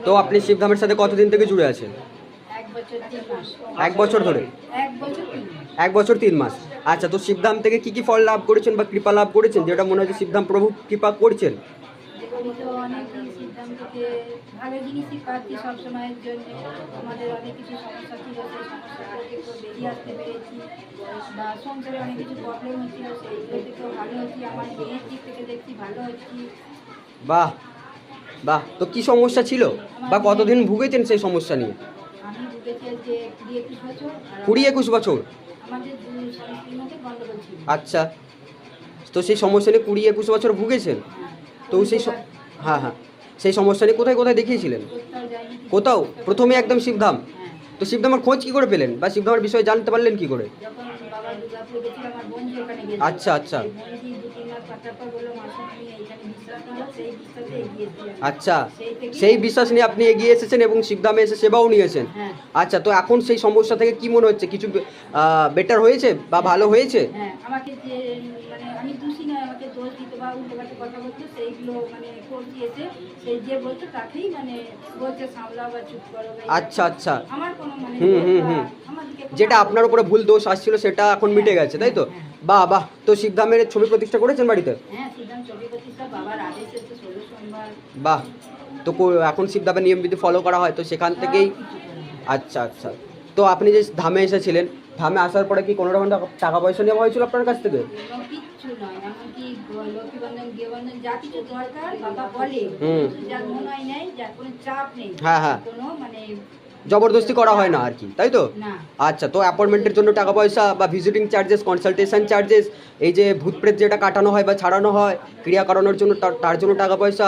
তো আপনি শিবধামের সাথে কতদিন থেকে জুড়ে আছেন? 1 বছর ধরে? 1 বছর 3 মাস। আচ্ছা, তো শিবধাম থেকে কি কি ফল লাভ করেছেন বা কৃপা লাভ করেছেন, যেটা মনে হচ্ছে শিবধাম প্রভু কৃপা করছেন? ভালো জিনিসই পাচ্ছি সবসময়ের জন্য। আমাদের অনেক কিছু সমস্যা ছিল, সেই সমস্যা থেকে একটু বেরিয়ে আসতে পেরেছি, বা সংসারে অনেক কিছু প্রবলেম হচ্ছিল, সেইগুলো থেকেও ভালো হচ্ছি। আমার মেয়ের দিক থেকে দেখছি ভালো হচ্ছি। বাহ বাহ। তো কি সমস্যা ছিল বা কতদিন ভুগেছেন সেই সমস্যা নিয়ে? আমি ভুগেছি যে 20-21 বছর। 20-21 বছর? আমাদের স্বামীর মধ্যে গন্ডগোল ছিল। আচ্ছা, তো সেই সমস্যা নিয়ে 20-21 বছর ভুগেছেন। তো সেই হ্যাঁ হ্যাঁ, সেই সমস্যা নিয়ে কোথায় কোথায় দেখিয়েছিলেন? কোথাও? প্রথমে একদম শিবধাম। তো শিবধামের খোঁজ কি করে পেলেন বা শিবধামের বিষয়ে জানতে পারলেন কি করে? আচ্ছা আচ্ছা আচ্ছা, সেই বিশ্বাস নিয়ে আপনি এগিয়ে এসেছেন এবং শিবধামে এসে সেবাও নিয়েছেন। আচ্ছা, তো এখন সেই সমস্যা থেকে কি মনে হচ্ছে, কিছু বেটার হয়েছে বা ভালো হয়েছে? আমাকে যে মানে আমি দোষী নয়, আমাকে দোষ দিতে বা উল্টোপাল্টা কথা বলতো, সেইগুলো মানে করছি এসে সেই যে বলতো তাকেই মানে বলছে সামলাও বা চুপ করো। আচ্ছা আচ্ছা, আমার কোনো মানে যেটা আপনার উপরে ভুল দোষ আসছিল সেটা এখন মিটে গেছে, তাই তো? বাহ বাহ। তো শিবধামের ছবি প্রতিষ্ঠা করেছেন বাড়িতে? হ্যাঁ, শিবধাম ছবি প্রতিষ্ঠা বাবার আদেশ এসে 16 সোমবার। বাহ। তো এখন শিবধামের নিয়মবিধি ফলো করা হয় তো সেখান থেকেই? আচ্ছা আচ্ছা। তো আপনি যে ধামে এসেছিলেন, ধামে আসার পরে কি কোনো রকম টাকা পয়সা নেওয়া হয়েছিল আপনার কাছ থেকে? কিচ্ছু নয়, এমনকি লক্ষ্মী বন্ধন গৃহ বন্ধন যা কিছু দরকার বাবা বলে, যার মনে হয় নেই, যার কোনো চাপ নেই, হ্যাঁ হ্যাঁ, কোনো মানে জবরদস্তি করা হয় না আর কি, তাই তো? না। আচ্ছা, তো অ্যাপয়েন্টমেন্টের জন্য টাকা পয়সা বা ভিজিটিং চার্জেস, কনসালটেশন চার্জেস, এই যে ভূত প্রেত যেটা কাটানো হয় বা ছাড়ানো হয়, ক্রিয়া করানোর জন্য তার জন্য টাকা পয়সা,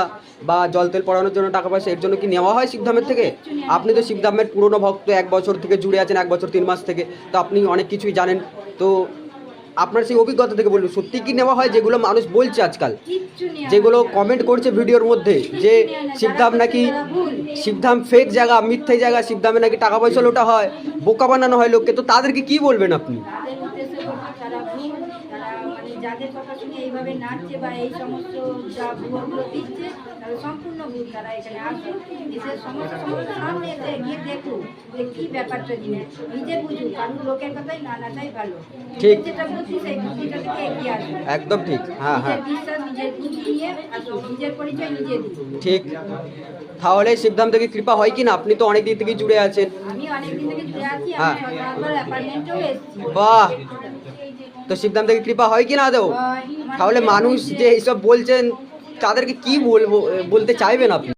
বা জল তেল পড়ানোর জন্য টাকা পয়সা, এর জন্য কি নেওয়া হয় শিবধামের থেকে? আপনি তো শিবধামের পুরনো ভক্ত, 1 বছর থেকে জুড়ে আছেন, 1 বছর 3 মাস থেকে, তো আপনি অনেক কিছুই জানেন। তো আপনার সেই অভিজ্ঞতা থেকে বলুন, সত্যি কি নেওয়া হয় যেগুলো মানুষ বলছে আজকাল, যেগুলো কমেন্ট করছে ভিডিওর মধ্যে যে শিবধাম নাকি, শিবধাম ফেক জায়গা, মিথ্যে জায়গা, শিবধামে নাকি টাকা পয়সা লোটা হয়, বোকা বানানো হয় লোককে, তো তাদেরকে কি বলবেন আপনি? যাদের কথা শুনে এইভাবে নাচছে বা এই সমস্ত যা ভুলগুলো দিচ্ছে, তারা সম্পূর্ণ ভুল। তারা এখানে আসুন, এসে সমস্ত সামনে এসে গিয়ে দেখুন যে কী ব্যাপারটা জিনিস, নিজে বুঝুন, কারণ লোকের কথাই না নাচাই ভালো। ঠিক, যেটা বুঝছি সেই বুদ্ধিটা থেকে এগিয়ে আসুন। একদম ঠিক। হ্যাঁ হ্যাঁ, বিশ্বাস নিজের বুদ্ধি নিয়ে আসুন, নিজের পরিচয় নিজে দিন। ঠিক। তাহলে শিবধাম থেকে কৃপা হয় কি না? আপনি তো অনেক দিন থেকে জুড়ে আছেন। আমি অনেক দিন থেকে জুড়ে আছি, আমি সরকার অ্যাপার্টমেন্টেও এসেছি। বাহ। তো শিবধাম থেকে কৃপা হয় কি না দেও? তাহলে মানুষ যে এইসব বলছেন তাদেরকে কি বলতে চাইবেন আপনি?